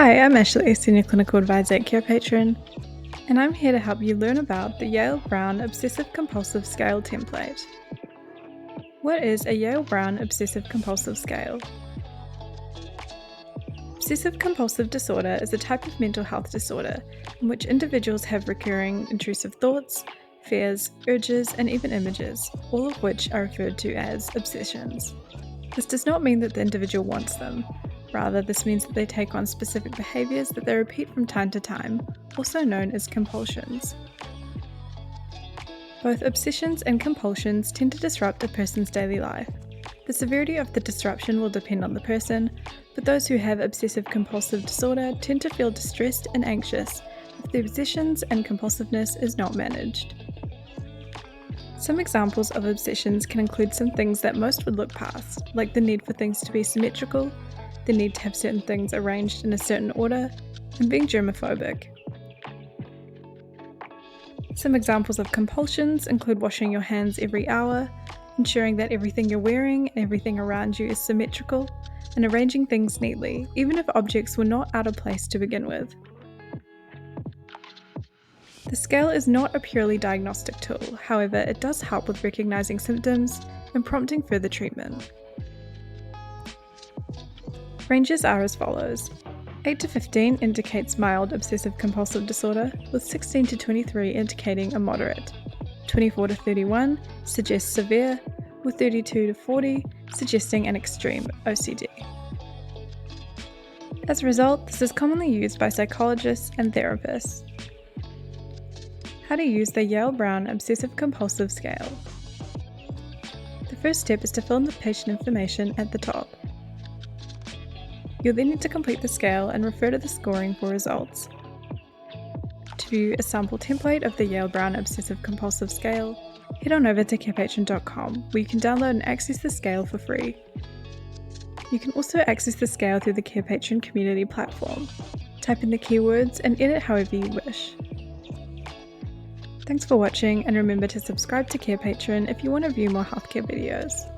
Hi, I'm Ashley, Senior Clinical Advisor at Carepatron, and I'm here to help you learn about the Yale-Brown Obsessive Compulsive Scale template. What is a Yale-Brown Obsessive Compulsive Scale? Obsessive compulsive disorder is a type of mental health disorder in which individuals have recurring intrusive thoughts, fears, urges, and even images, all of which are referred to as obsessions. This does not mean that the individual wants them. Rather, this means that they take on specific behaviours that they repeat from time to time, also known as compulsions. Both obsessions and compulsions tend to disrupt a person's daily life. The severity of the disruption will depend on the person, but those who have obsessive compulsive disorder tend to feel distressed and anxious if their obsessions and compulsiveness is not managed. Some examples of obsessions can include some things that most would look past, like the need for things to be symmetrical, the need to have certain things arranged in a certain order, and being germophobic. Some examples of compulsions include washing your hands every hour, ensuring that everything you're wearing and everything around you is symmetrical, and arranging things neatly, even if objects were not out of place to begin with. The scale is not a purely diagnostic tool, however, it does help with recognizing symptoms and prompting further treatment. Ranges are as follows. 8 to 15 indicates mild obsessive compulsive disorder, with 16 to 23 indicating a moderate. 24 to 31 suggests severe, with 32 to 40 suggesting an extreme OCD. As a result, this is commonly used by psychologists and therapists. How to use the Yale-Brown Obsessive Compulsive Scale. The first step is to fill in the patient information at the top. You'll then need to complete the scale and refer to the scoring for results. To view a sample template of the Yale-Brown Obsessive Compulsive Scale, head on over to carepatron.com where you can download and access the scale for free. You can also access the scale through the Carepatron community platform. Type in the keywords and edit however you wish. Thanks for watching, and remember to subscribe to Carepatron if you want to view more healthcare videos.